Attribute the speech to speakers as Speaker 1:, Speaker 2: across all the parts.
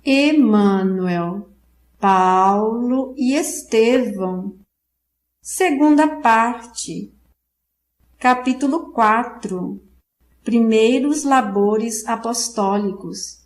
Speaker 1: Emmanuel, Paulo e Estevão. Segunda parte. Capítulo 4. Primeiros labores apostólicos.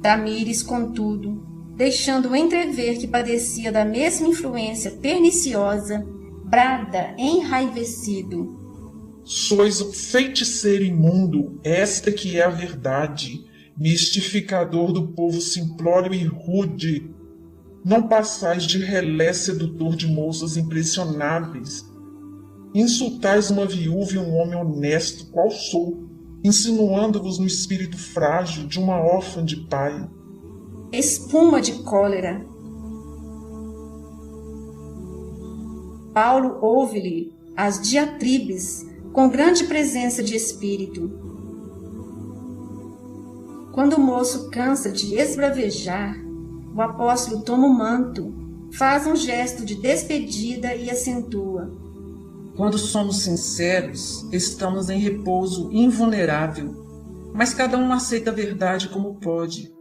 Speaker 1: Tamires, contudo, deixando entrever que padecia da mesma influência perniciosa, brada enraivecido:
Speaker 2: Sois um feiticeiro imundo, esta que é a verdade, mistificador do povo simplório e rude. Não passais de relé sedutor de moças impressionáveis. Insultais uma viúva e um homem honesto, qual sou, insinuando-vos no espírito frágil de uma órfã de pai.
Speaker 1: Espuma de cólera. Paulo ouve-lhe as diatribes com grande presença de espírito. Quando o moço cansa de esbravejar, o apóstolo toma o manto, faz um gesto de despedida e acentua:
Speaker 3: Quando somos sinceros, estamos em repouso invulnerável, mas cada um aceita a verdade como pode.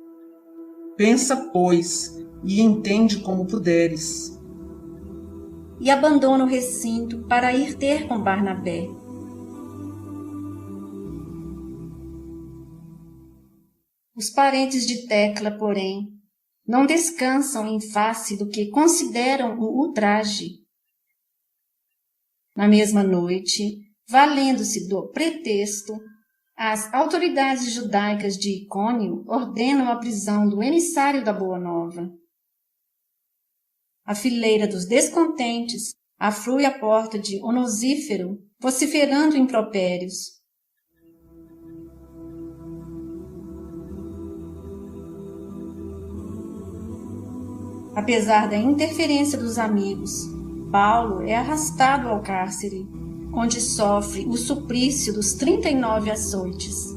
Speaker 3: Pensa, pois, e entende como puderes.
Speaker 1: E abandona o recinto para ir ter com Barnabé. Os parentes de Tecla, porém, não descansam em face do que consideram um ultraje. Na mesma noite, valendo-se do pretexto, as autoridades judaicas de Icônio ordenam a prisão do emissário da Boa Nova. A fileira dos descontentes aflui à porta de Onesíforo, vociferando impropérios. Apesar da interferência dos amigos, Paulo é arrastado ao cárcere, onde sofre o suplício dos 39 açoites.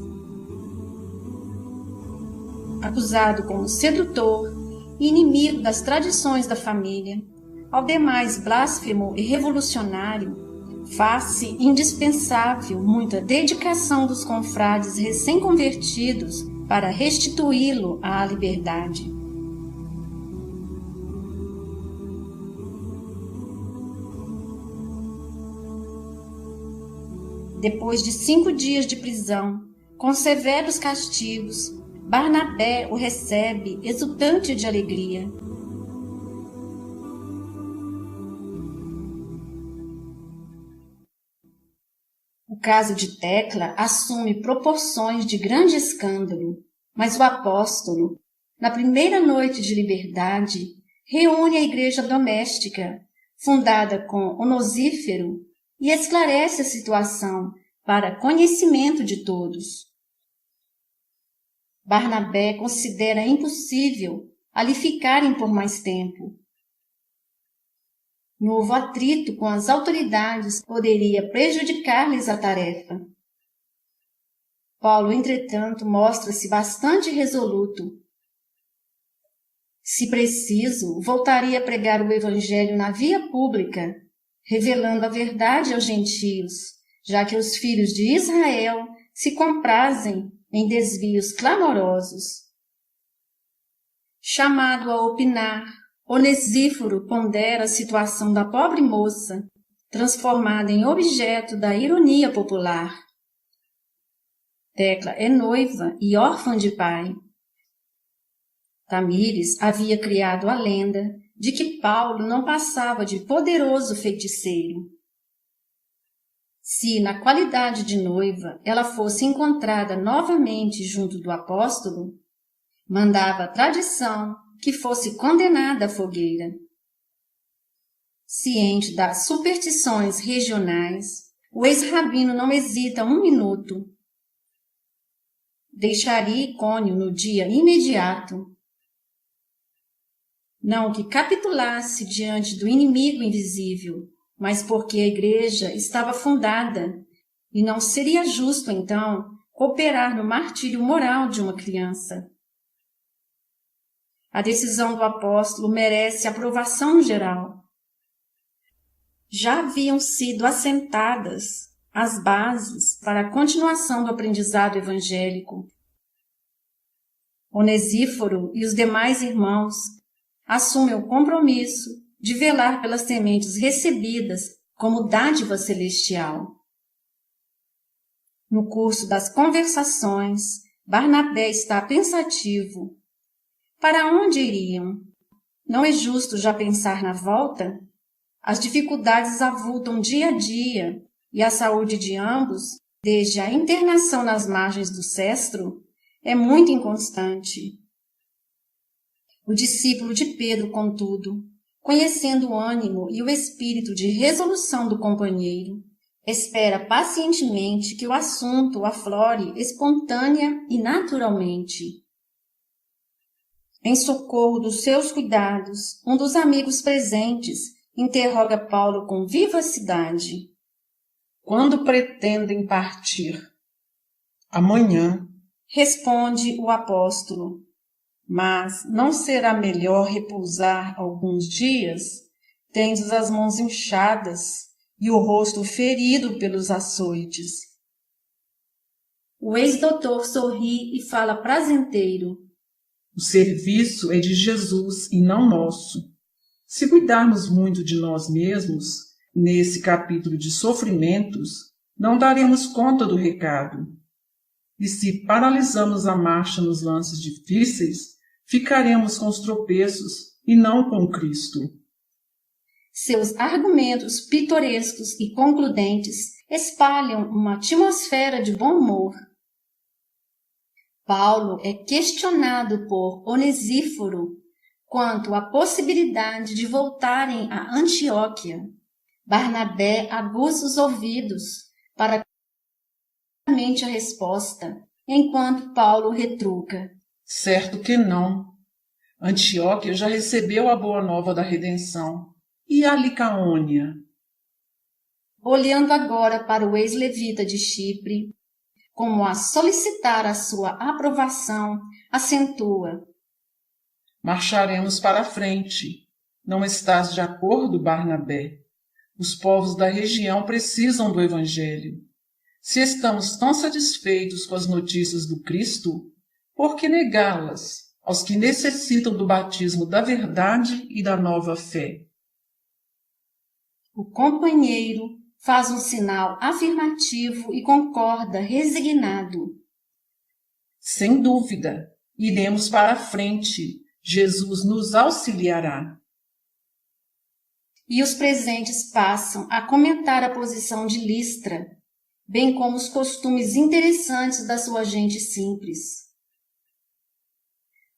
Speaker 1: Acusado como sedutor e inimigo das tradições da família, ao demais blasfemo e revolucionário, faz-se indispensável muita dedicação dos confrades recém-convertidos para restituí-lo à liberdade. Depois de 5 dias de prisão, com severos castigos, Barnabé o recebe exultante de alegria. O caso de Tecla assume proporções de grande escândalo, mas o apóstolo, na primeira noite de liberdade, reúne a igreja doméstica, fundada com Onesíforo, e esclarece a situação para conhecimento de todos. Barnabé considera impossível ali ficarem por mais tempo. Novo atrito com as autoridades poderia prejudicar-lhes a tarefa. Paulo, entretanto, mostra-se bastante resoluto. Se preciso, voltaria a pregar o evangelho na via pública, revelando a verdade aos gentios, já que os filhos de Israel se comprazem em desvios clamorosos. Chamado a opinar, Onesíforo pondera a situação da pobre moça, transformada em objeto da ironia popular. Tecla é noiva e órfã de pai. Tamires havia criado a lenda de que Paulo não passava de poderoso feiticeiro. Se, na qualidade de noiva, ela fosse encontrada novamente junto do apóstolo, mandava a tradição que fosse condenada à fogueira. Ciente das superstições regionais, o ex-rabino não hesita um minuto. Deixaria Icônio no dia imediato. não que capitulasse diante do inimigo invisível, mas porque a igreja estava fundada e não seria justo, então, cooperar no martírio moral de uma criança. A decisão do apóstolo merece aprovação geral. Já haviam sido assentadas as bases para a continuação do aprendizado evangélico. Onesíforo e os demais irmãos assumem o compromisso de velar pelas sementes recebidas como dádiva celestial. No curso das conversações, Barnabé está pensativo. Para onde iriam? Não é justo já pensar na volta? As dificuldades avultam dia a dia e a saúde de ambos, desde a internação nas margens do Cestro, é muito inconstante. O discípulo de Pedro, contudo, conhecendo o ânimo e o espírito de resolução do companheiro, espera pacientemente que o assunto aflore espontânea e naturalmente. Em socorro dos seus cuidados, um dos amigos presentes interroga Paulo com vivacidade.
Speaker 3: Quando pretendem partir? Amanhã,
Speaker 1: Responde o apóstolo. Mas não será melhor repousar alguns dias? Tendes as mãos inchadas e o rosto ferido pelos açoites. O ex-doutor sorri e fala prazenteiro.
Speaker 3: o serviço é de Jesus e não nosso. Se cuidarmos muito de nós mesmos, nesse capítulo de sofrimentos, não daremos conta do recado. E se paralisamos a marcha nos lances difíceis, ficaremos com os tropeços e não com Cristo.
Speaker 1: Seus argumentos pitorescos e concludentes espalham uma atmosfera de bom humor. Paulo é questionado por Onesíforo quanto à possibilidade de voltarem a Antioquia. Barnabé aguça os ouvidos para claramente a resposta, enquanto Paulo retruca.
Speaker 3: Certo que não. Antioquia já recebeu a boa nova da redenção. E a Licaônia?
Speaker 1: Olhando agora para o ex-levita de Chipre, como a solicitar a sua aprovação, acentua.
Speaker 3: Marcharemos para a frente. Não estás de acordo, Barnabé? Os povos da região precisam do Evangelho. Se estamos tão satisfeitos com as notícias do Cristo, por que negá-las aos que necessitam do batismo da verdade e da nova fé?
Speaker 1: O companheiro faz um sinal afirmativo e concorda resignado.
Speaker 3: Sem dúvida, iremos para a frente. Jesus nos auxiliará.
Speaker 1: E os presentes passam a comentar a posição de Listra, bem como os costumes interessantes da sua gente simples.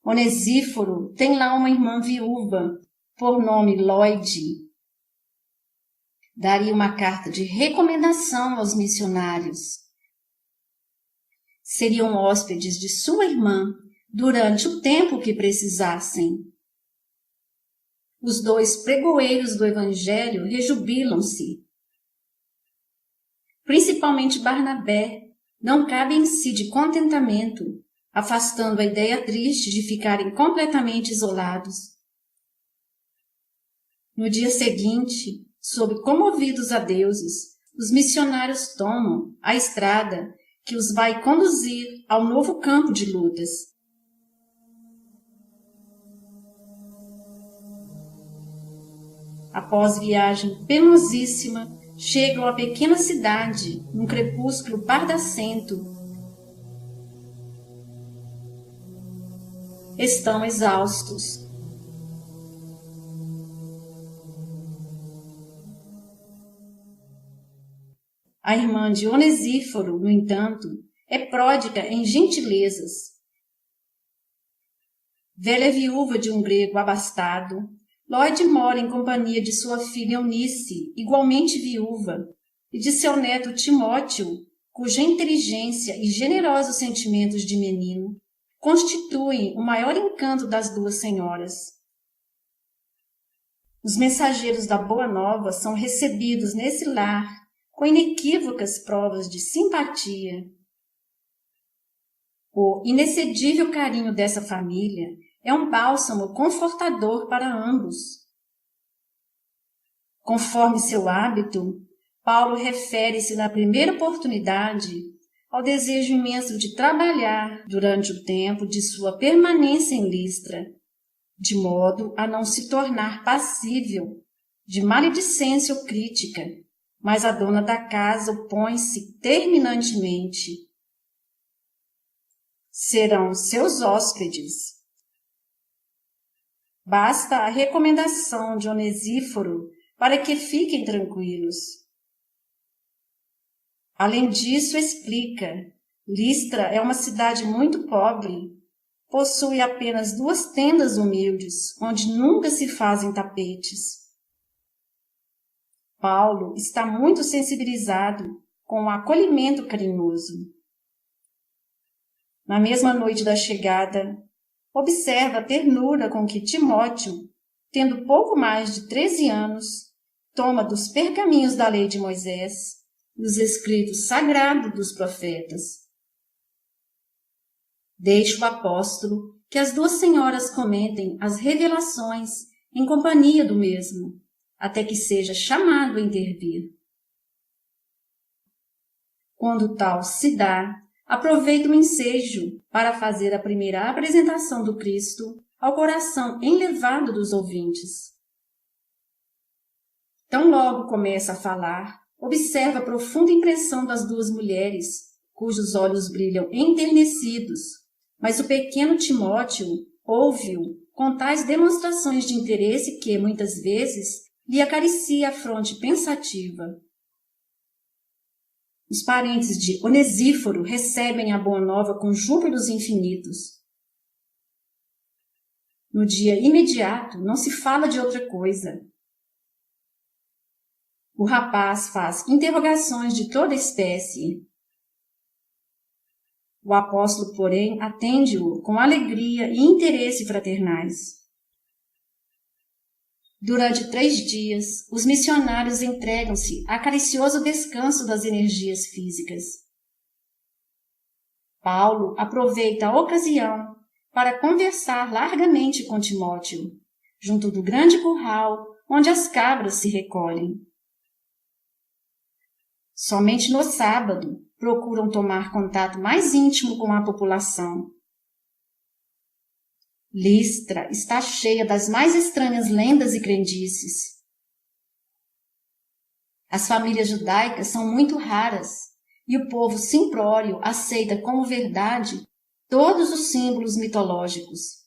Speaker 1: Onesíforo tem lá uma irmã viúva, por nome Lloyd. Daria uma carta de recomendação aos missionários. Seriam hóspedes de sua irmã durante o tempo que precisassem. Os dois pregoeiros do Evangelho rejubilam-se. Principalmente Barnabé, não cabe em si de contentamento, afastando a ideia triste de ficarem completamente isolados. No dia seguinte, sob comovidos a deuses, os missionários tomam a estrada que os vai conduzir ao novo campo de lutas. Após viagem penosíssima, chegam à pequena cidade, num crepúsculo pardacento. Estão exaustos. A irmã de Onesíforo, no entanto, é pródiga em gentilezas. Velha viúva de um grego abastado, Lloyd mora em companhia de sua filha Eunice, igualmente viúva, e de seu neto Timóteo, cuja inteligência e generosos sentimentos de menino constituem o maior encanto das duas senhoras. Os mensageiros da Boa Nova são recebidos nesse lar com inequívocas provas de simpatia. O inexcedível carinho dessa família é um bálsamo confortador para ambos. Conforme seu hábito, Paulo refere-se na primeira oportunidade ao desejo imenso de trabalhar durante o tempo de sua permanência em Listra, de modo a não se tornar passível de maledicência ou crítica, mas a dona da casa opõe-se terminantemente. Serão seus hóspedes. Basta a recomendação de Onesíforo para que fiquem tranquilos. Além disso, explica, Listra é uma cidade muito pobre, possui apenas 2 tendas humildes, onde nunca se fazem tapetes. Paulo está muito sensibilizado com o acolhimento carinhoso. Na mesma noite da chegada, observa a ternura com que Timóteo, tendo pouco mais de 13 anos, toma dos pergaminhos da lei de Moisés e os escritos sagrados dos profetas. Deixa o apóstolo que as 2 senhoras comentem as revelações em companhia do mesmo, até que seja chamado a intervir. Quando tal se dá, aproveita o ensejo para fazer a primeira apresentação do Cristo ao coração enlevado dos ouvintes. Tão logo começa a falar, observa a profunda impressão das 2 mulheres, cujos olhos brilham enternecidos, mas o pequeno Timóteo ouve-o com tais demonstrações de interesse que, muitas vezes, lhe acaricia a fronte pensativa. Os parentes de Onesíforo recebem a Boa Nova com júbilos infinitos. No dia imediato, não se fala de outra coisa. O rapaz faz interrogações de toda espécie. O apóstolo, porém, atende-o com alegria e interesse fraternais. Durante 3 dias, os missionários entregam-se a caricioso descanso das energias físicas. Paulo aproveita a ocasião para conversar largamente com Timóteo, junto do grande curral onde as cabras se recolhem. Somente no sábado procuram tomar contato mais íntimo com a população. Listra está cheia das mais estranhas lendas e crendices. As famílias judaicas são muito raras e o povo simplório aceita como verdade todos os símbolos mitológicos.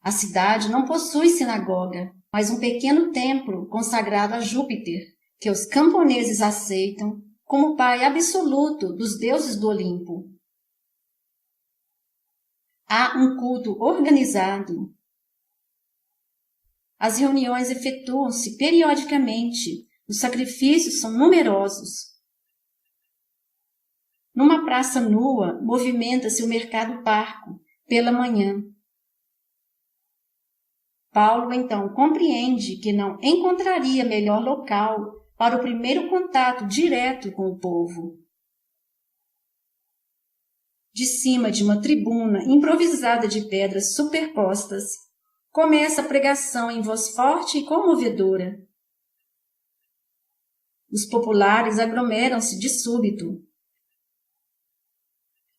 Speaker 1: A cidade não possui sinagoga, mas um pequeno templo consagrado a Júpiter, que os camponeses aceitam como pai absoluto dos deuses do Olimpo. Há um culto organizado. As reuniões efetuam-se periodicamente, os sacrifícios são numerosos. Numa praça nua, movimenta-se o mercado parco, pela manhã. Paulo, então, compreende que não encontraria melhor local para o primeiro contato direto com o povo. De cima de uma tribuna improvisada de pedras superpostas, começa a pregação em voz forte e comovedora. Os populares aglomeram-se de súbito.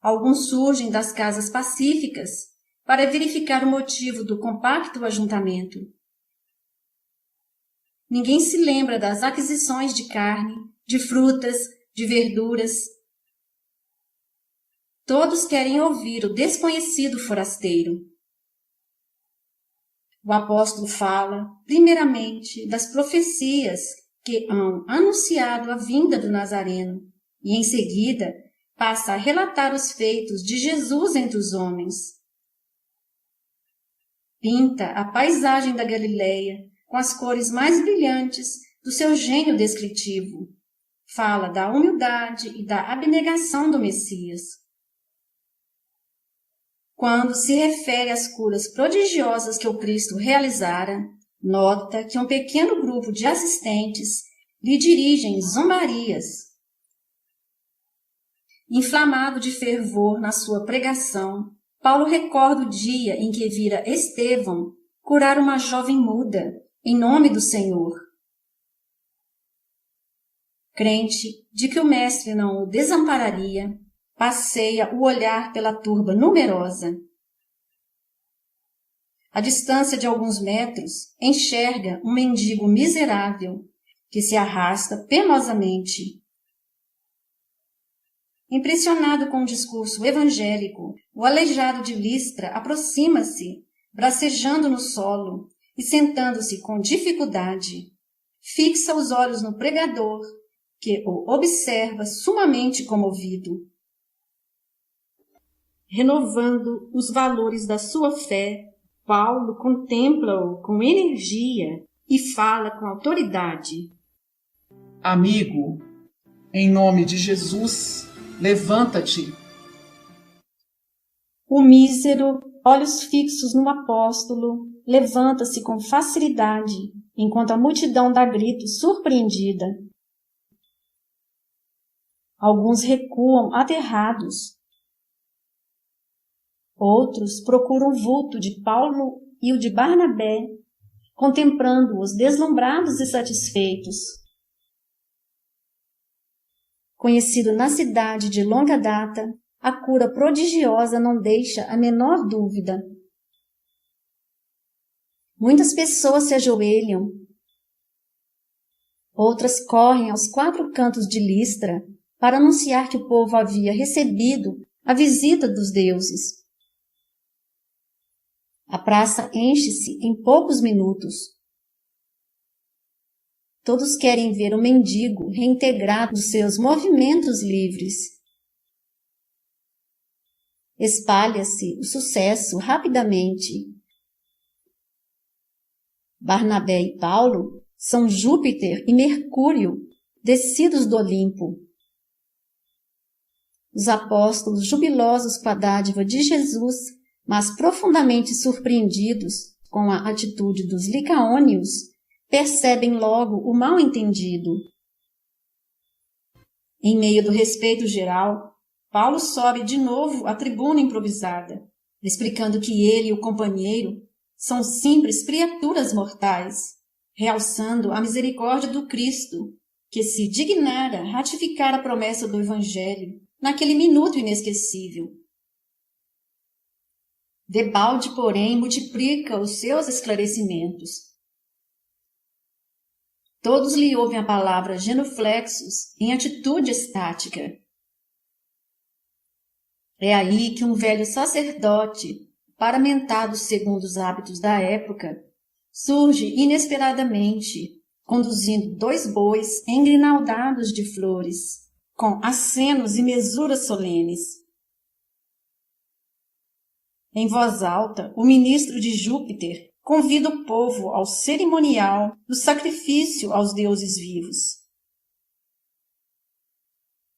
Speaker 1: Alguns surgem das casas pacíficas para verificar o motivo do compacto ajuntamento. Ninguém se lembra das aquisições de carne, de frutas, de verduras. Todos querem ouvir o desconhecido forasteiro. O apóstolo fala, primeiramente, das profecias que hão anunciado a vinda do Nazareno e, em seguida, passa a relatar os feitos de Jesus entre os homens. Pinta a paisagem da Galileia com as cores mais brilhantes do seu gênio descritivo. Fala da humildade e da abnegação do Messias. Quando se refere às curas prodigiosas que o Cristo realizara, nota que um pequeno grupo de assistentes lhe dirigem zombarias. Inflamado de fervor na sua pregação, Paulo recorda o dia em que vira Estevão curar uma jovem muda, em nome do Senhor. Crente de que o mestre não o desampararia, passeia o olhar pela turba numerosa. À distância de alguns metros, enxerga um mendigo miserável que se arrasta penosamente. Impressionado com o discurso evangélico, o aleijado de Listra aproxima-se, bracejando no solo e sentando-se com dificuldade. Fixa os olhos no pregador, que o observa sumamente comovido. Renovando os valores da sua fé, Paulo contempla-o com energia e fala com autoridade.
Speaker 3: Amigo, em nome de Jesus, levanta-te.
Speaker 1: O mísero, olhos fixos no apóstolo, levanta-se com facilidade, enquanto a multidão dá gritos surpreendida. Alguns recuam aterrados. Outros procuram o vulto de Paulo e o de Barnabé, contemplando-os deslumbrados e satisfeitos. Conhecido na cidade de longa data, a cura prodigiosa não deixa a menor dúvida. Muitas pessoas se ajoelham. Outras correm aos quatro cantos de Listra para anunciar que o povo havia recebido a visita dos deuses. A praça enche-se em poucos minutos. Todos querem ver o mendigo reintegrado nos seus movimentos livres. Espalha-se o sucesso rapidamente. Barnabé e Paulo são Júpiter e Mercúrio, descidos do Olimpo. Os apóstolos, jubilosos com a dádiva de Jesus, mas profundamente surpreendidos com a atitude dos licaônios, percebem logo o mal-entendido. Em meio do respeito geral, Paulo sobe de novo à tribuna improvisada, explicando que ele e o companheiro são simples criaturas mortais, realçando a misericórdia do Cristo, que se dignara ratificar a promessa do Evangelho naquele minuto inesquecível. Debalde, porém, multiplica os seus esclarecimentos. Todos lhe ouvem a palavra genuflexos em atitude estática. É aí que um velho sacerdote, paramentado segundo os hábitos da época, surge inesperadamente, conduzindo 2 bois engrinaldados de flores, com acenos e mesuras solenes. Em voz alta, o ministro de Júpiter convida o povo ao cerimonial do sacrifício aos deuses vivos.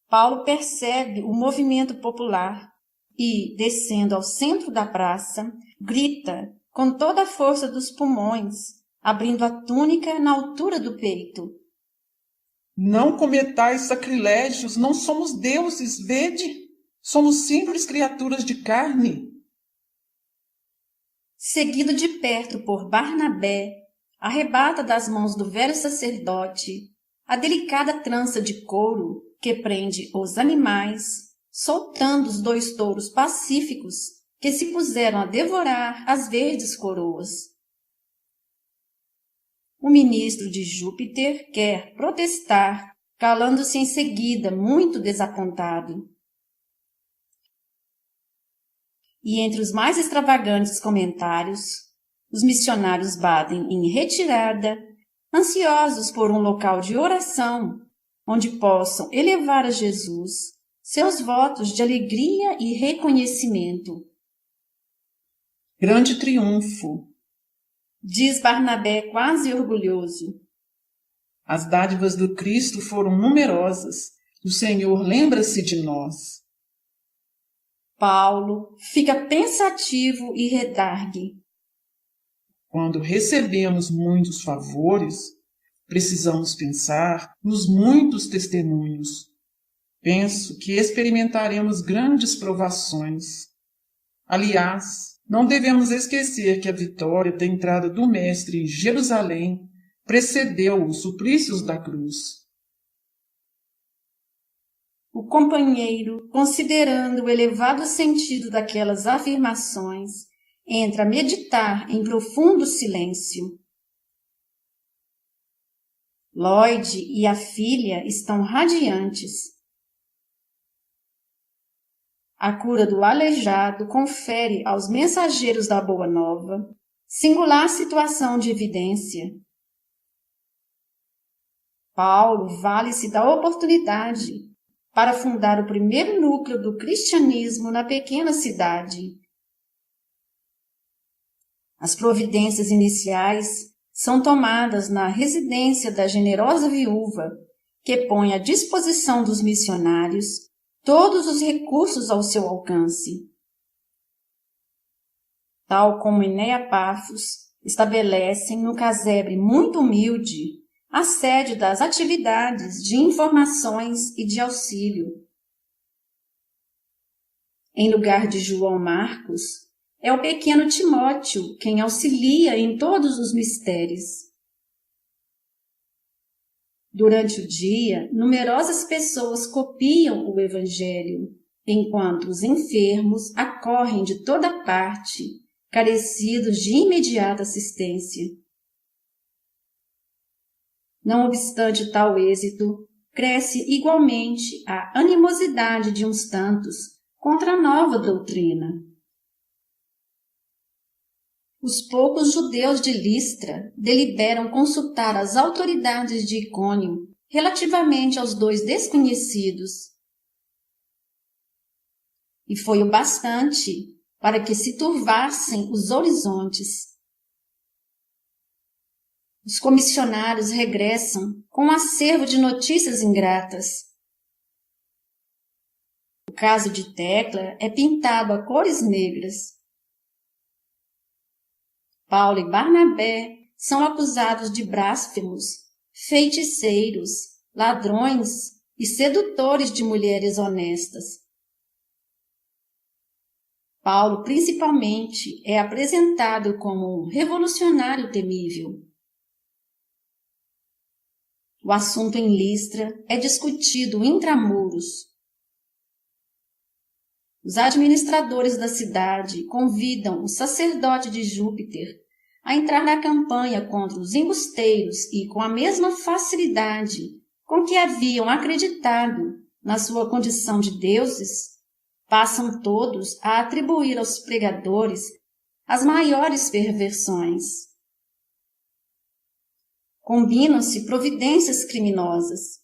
Speaker 1: Paulo percebe o movimento popular e, descendo ao centro da praça, grita com toda a força dos pulmões, abrindo a túnica na altura do peito.
Speaker 3: Não cometais sacrilégios, não somos deuses, vede? Somos simples criaturas de carne.
Speaker 1: Seguido de perto por Barnabé, arrebata das mãos do velho sacerdote a delicada trança de couro que prende os animais, soltando os 2 touros pacíficos que se puseram a devorar as verdes coroas. O ministro de Júpiter quer protestar, calando-se em seguida, muito desapontado. E entre os mais extravagantes comentários, os missionários batem em retirada, ansiosos por um local de oração, onde possam elevar a Jesus seus votos de alegria e reconhecimento.
Speaker 3: Grande triunfo,
Speaker 1: diz Barnabé quase orgulhoso.
Speaker 3: As dádivas do Cristo foram numerosas. O Senhor lembra-se de nós.
Speaker 1: Paulo fica pensativo e redargue.
Speaker 3: Quando recebemos muitos favores, precisamos pensar nos muitos testemunhos. Penso que experimentaremos grandes provações. Aliás, não devemos esquecer que a vitória da entrada do Mestre em Jerusalém precedeu os suplícios da cruz.
Speaker 1: O companheiro, considerando o elevado sentido daquelas afirmações, entra a meditar em profundo silêncio. Lloyd e a filha estão radiantes. A cura do aleijado confere aos mensageiros da Boa Nova singular situação de evidência. Paulo vale-se da oportunidade para fundar o primeiro núcleo do cristianismo na pequena cidade. As providências iniciais são tomadas na residência da generosa viúva, que põe à disposição dos missionários todos os recursos ao seu alcance. Tal como Enéa Pafos estabelecem no casebre muito humilde a sede das atividades de informações e de auxílio. Em lugar de João Marcos, é o pequeno Timóteo quem auxilia em todos os mistérios. Durante o dia, numerosas pessoas copiam o Evangelho, enquanto os enfermos acorrem de toda parte, carecidos de imediata assistência. Não obstante tal êxito, cresce igualmente a animosidade de uns tantos contra a nova doutrina. Os poucos judeus de Listra deliberam consultar as autoridades de Icônio relativamente aos dois desconhecidos. E foi o bastante para que se turvassem os horizontes. Os comissionários regressam com um acervo de notícias ingratas. O caso de Tecla é pintado a cores negras. Paulo e Barnabé são acusados de blasfemos, feiticeiros, ladrões e sedutores de mulheres honestas. Paulo, principalmente, é apresentado como um revolucionário temível. O assunto em Listra é discutido intramuros. Os administradores da cidade convidam o sacerdote de Júpiter a entrar na campanha contra os embusteiros e, com a mesma facilidade com que haviam acreditado na sua condição de deuses, passam todos a atribuir aos pregadores as maiores perversões. Combinam-se providências criminosas.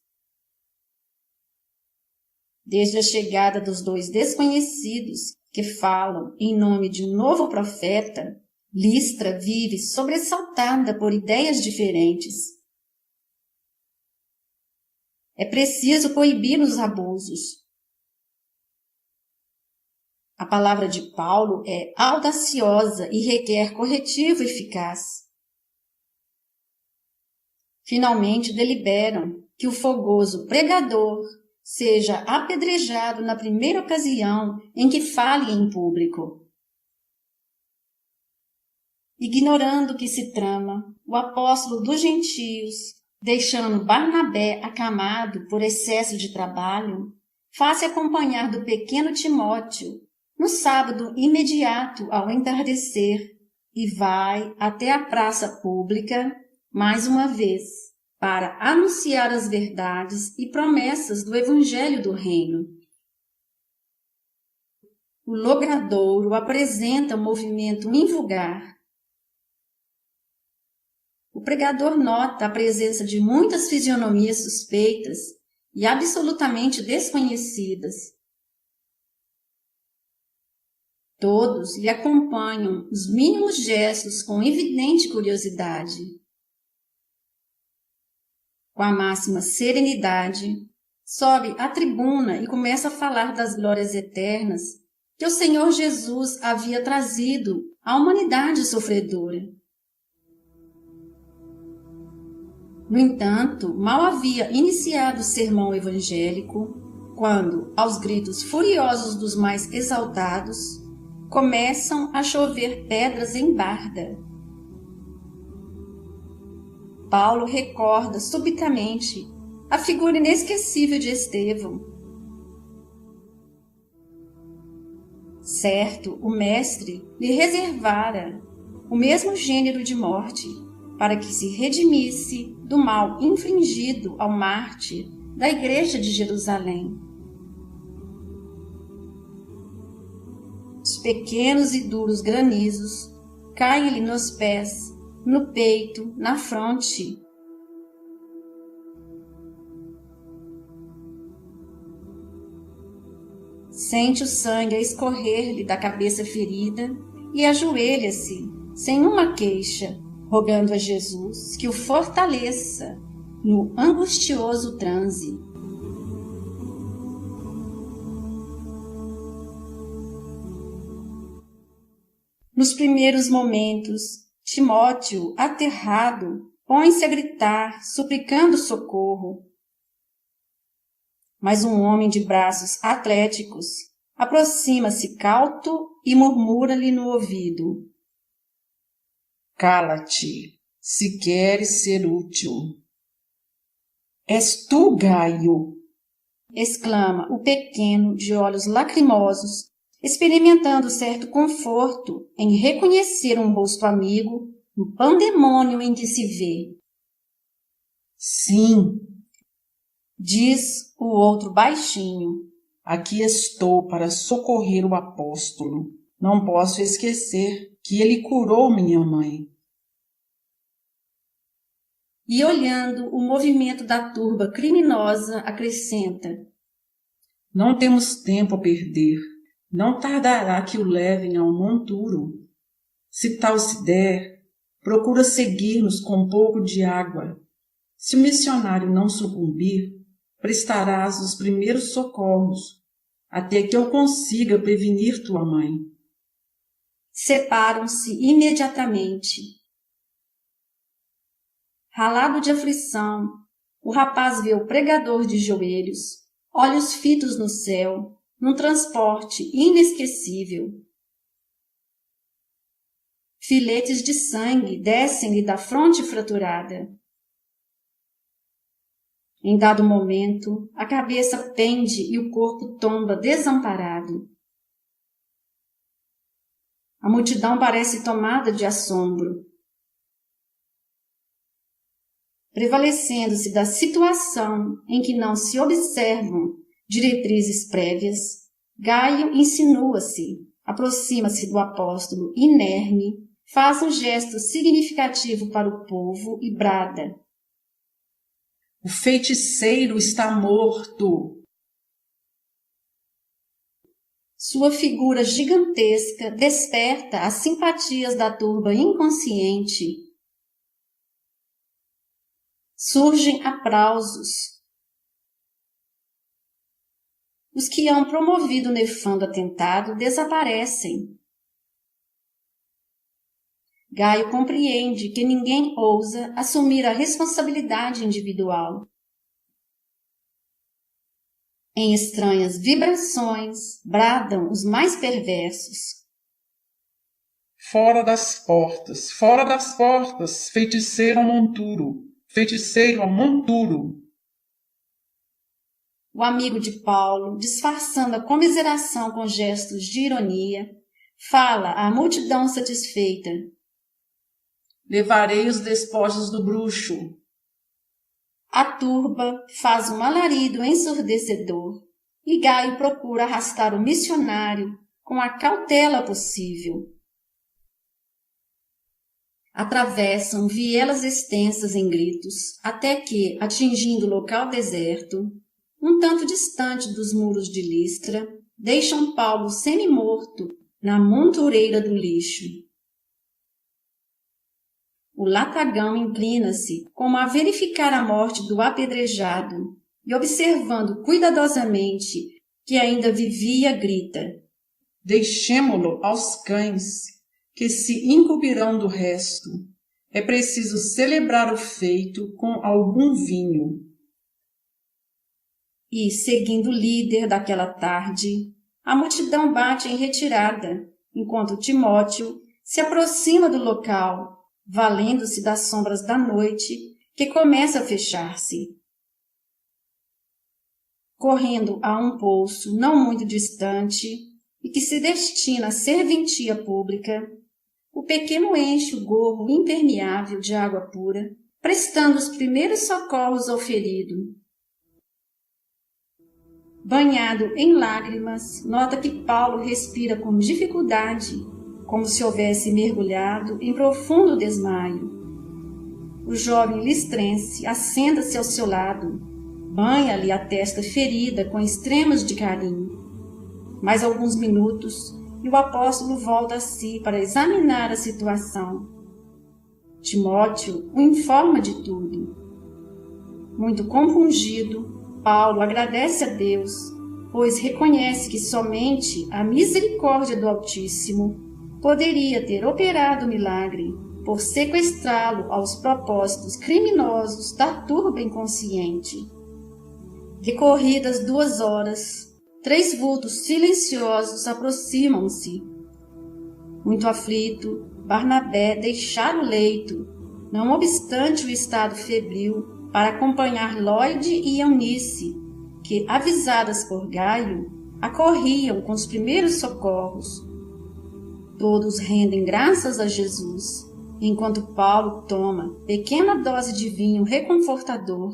Speaker 1: Desde a chegada dos dois desconhecidos que falam em nome de um novo profeta, Listra vive sobressaltada por ideias diferentes. É preciso coibir os abusos. A palavra de Paulo é audaciosa e requer corretivo eficaz. Finalmente deliberam que o fogoso pregador seja apedrejado na primeira ocasião em que fale em público. Ignorando o que se trama, o apóstolo dos gentios, deixando Barnabé acamado por excesso de trabalho, faz-se acompanhar do pequeno Timóteo no sábado imediato ao entardecer e vai até a praça pública mais uma vez para anunciar as verdades e promessas do Evangelho do Reino. O logradouro apresenta um movimento invulgar. O pregador nota a presença de muitas fisionomias suspeitas e absolutamente desconhecidas. Todos lhe acompanham os mínimos gestos com evidente curiosidade. Com a máxima serenidade, sobe à tribuna e começa a falar das glórias eternas que o Senhor Jesus havia trazido à humanidade sofredora. No entanto, mal havia iniciado o sermão evangélico, quando, aos gritos furiosos dos mais exaltados, começam a chover pedras em Barda. Paulo recorda subitamente a figura inesquecível de Estevão. Certo, o mestre lhe reservara o mesmo gênero de morte, para que se redimisse do mal infligido ao mártir da igreja de Jerusalém. Os pequenos e duros granizos caem-lhe nos pés, no peito, na fronte. Sente o sangue a escorrer-lhe da cabeça ferida e ajoelha-se, sem uma queixa, rogando a Jesus que o fortaleça no angustioso transe. Nos primeiros momentos, Timóteo, aterrado, põe-se a gritar, suplicando socorro. Mas um homem de braços atléticos aproxima-se cauto e murmura-lhe no ouvido:
Speaker 3: Cala-te, se queres ser útil.
Speaker 1: És tu, Gaio? Exclama o pequeno de olhos lacrimosos, experimentando certo conforto em reconhecer um rosto amigo no pandemônio em que se vê.
Speaker 3: Sim,
Speaker 1: diz o outro baixinho.
Speaker 3: Aqui estou para socorrer o apóstolo. Não posso esquecer que ele curou minha mãe.
Speaker 1: E olhando o movimento da turba criminosa, acrescenta:
Speaker 3: Não temos tempo a perder. Não tardará que o levem ao monturo. Se tal se der, procura seguir-nos com um pouco de água. Se o missionário não sucumbir, prestarás os primeiros socorros, até que eu consiga prevenir tua mãe.
Speaker 1: Separam-se imediatamente. Ralado de aflição, o rapaz vê o pregador de joelhos, olhos fitos no céu, num transporte inesquecível. Filetes de sangue descem-lhe da fronte fraturada. Em dado momento, a cabeça pende e o corpo tomba desamparado. A multidão parece tomada de assombro. Prevalecendo-se da situação em que não se observam diretrizes prévias, Gaio insinua-se, aproxima-se do apóstolo inerme, faz um gesto significativo para o povo e brada:
Speaker 3: O feiticeiro está morto.
Speaker 1: Sua figura gigantesca desperta as simpatias da turba inconsciente. Surgem aplausos. Os que hão promovido o nefando atentado desaparecem. Gaio compreende que ninguém ousa assumir a responsabilidade individual. Em estranhas vibrações, bradam os mais perversos:
Speaker 2: Fora das portas, feiticeiro ao monturo, feiticeiro ao monturo.
Speaker 1: O amigo de Paulo, disfarçando a comiseração com gestos de ironia, fala à multidão satisfeita:
Speaker 3: Levarei os despojos do bruxo.
Speaker 1: A turba faz um alarido ensurdecedor e Gaio procura arrastar o missionário com a cautela possível. Atravessam vielas extensas em gritos, até que, atingindo o local deserto, um tanto distante dos muros de Listra, deixam Paulo semi-morto na montureira do lixo. O latagão inclina-se, como a verificar a morte do apedrejado, e observando cuidadosamente que ainda vivia, grita:
Speaker 3: Deixemo-lo aos cães, que se incumbirão do resto. É preciso celebrar o feito com algum vinho.
Speaker 1: E, seguindo o líder daquela tarde, a multidão bate em retirada, enquanto Timóteo se aproxima do local, valendo-se das sombras da noite, que começa a fechar-se. Correndo a um poço não muito distante e que se destina à serventia pública, o pequeno enche o gorro impermeável de água pura, prestando os primeiros socorros ao ferido. Banhado em lágrimas, nota que Paulo respira com dificuldade, como se houvesse mergulhado em profundo desmaio. O jovem listrense assenta-se ao seu lado, banha-lhe a testa ferida com extremos de carinho. Mais alguns minutos e o apóstolo volta a si para examinar a situação. Timóteo o informa de tudo. Muito compungido, Paulo agradece a Deus, pois reconhece que somente a misericórdia do Altíssimo poderia ter operado o milagre por sequestrá-lo aos propósitos criminosos da turba inconsciente. Decorridas 2 horas, 3 vultos silenciosos aproximam-se. Muito aflito, Barnabé deixara o leito, não obstante o estado febril, para acompanhar Lloyd e Eunice, que, avisadas por Gaio, acorriam com os primeiros socorros. Todos rendem graças a Jesus, enquanto Paulo toma pequena dose de vinho reconfortador.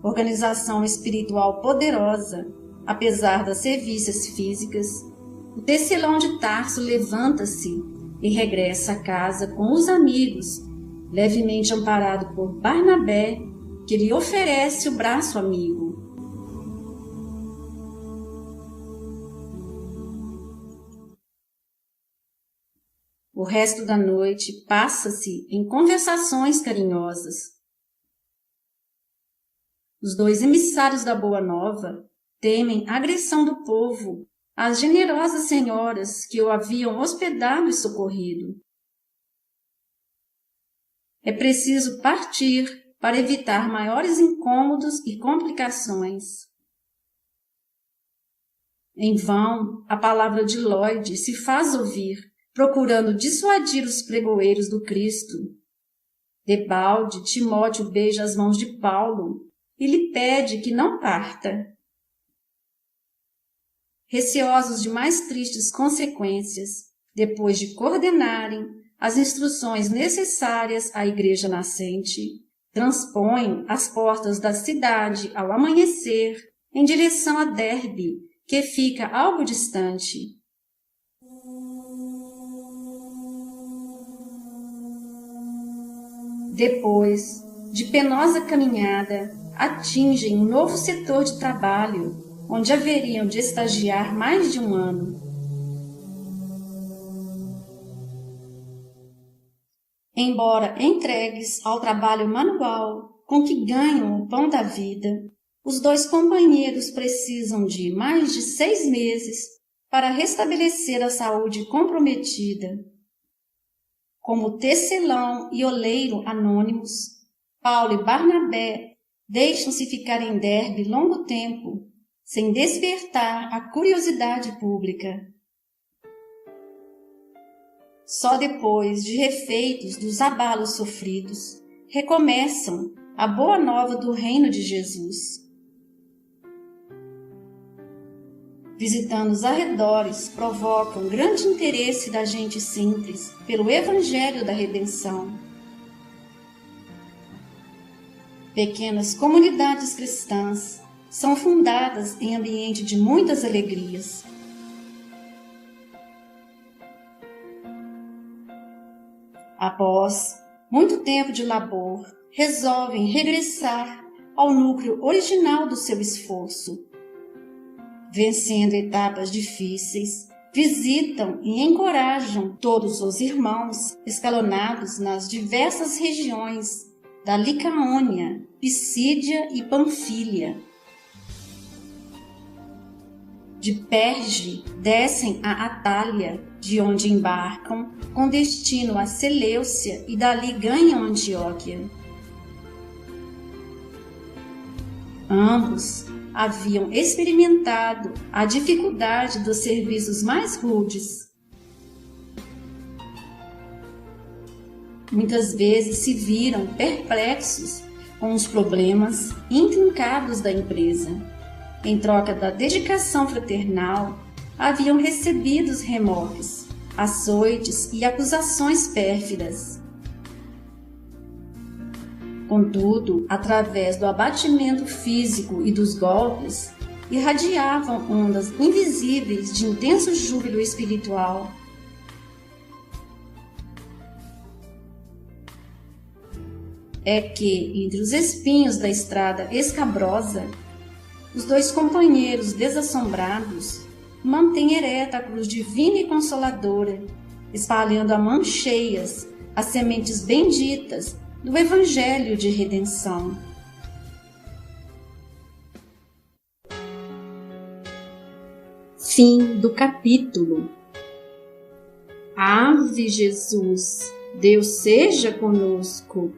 Speaker 1: Organização espiritual poderosa, apesar das sevícias físicas, o tecelão de Tarso levanta-se e regressa a casa com os amigos, levemente amparado por Barnabé, que lhe oferece o braço amigo. O resto da noite passa-se em conversações carinhosas. Os 2 emissários da Boa Nova temem a agressão do povo às generosas senhoras que o haviam hospedado e socorrido. É preciso partir para evitar maiores incômodos e complicações. Em vão, a palavra de Lloyd se faz ouvir, procurando dissuadir os pregoeiros do Cristo. Debalde, Timóteo beija as mãos de Paulo e lhe pede que não parta. Receosos de mais tristes consequências, depois de coordenarem as instruções necessárias à igreja nascente, transpõem as portas da cidade ao amanhecer em direção a Derbe, que fica algo distante. Depois de penosa caminhada, atingem um novo setor de trabalho, onde haveriam de estagiar mais de 1 ano. Embora entregues ao trabalho manual com que ganham o pão da vida, os 2 companheiros precisam de mais de 6 meses para restabelecer a saúde comprometida. Como tecelão e oleiro anônimos, Paulo e Barnabé deixam-se ficar em Derbe longo tempo, sem despertar a curiosidade pública. Só depois de refeitos dos abalos sofridos, recomeçam a boa nova do reino de Jesus. Visitando os arredores, provocam grande interesse da gente simples pelo Evangelho da Redenção. Pequenas comunidades cristãs são fundadas em ambiente de muitas alegrias. Após muito tempo de labor, resolvem regressar ao núcleo original do seu esforço. Vencendo etapas difíceis, visitam e encorajam todos os irmãos escalonados nas diversas regiões da Licaônia, Pisídia e Panfília. de Perge descem a Atália, de onde embarcam com destino a Seleucia e dali ganham Antioquia. Ambos haviam experimentado a dificuldade dos serviços mais rudes. Muitas vezes se viram perplexos com os problemas intrincados da empresa. Em troca da dedicação fraternal, haviam recebido remorques, açoites e acusações pérfidas. Contudo, através do abatimento físico e dos golpes, irradiavam ondas invisíveis de intenso júbilo espiritual. É que, entre os espinhos da estrada escabrosa, os dois companheiros desassombrados mantêm ereta a cruz divina e consoladora, espalhando a mãos cheias as sementes benditas do Evangelho de redenção. Fim do capítulo. Ave Jesus, Deus seja conosco.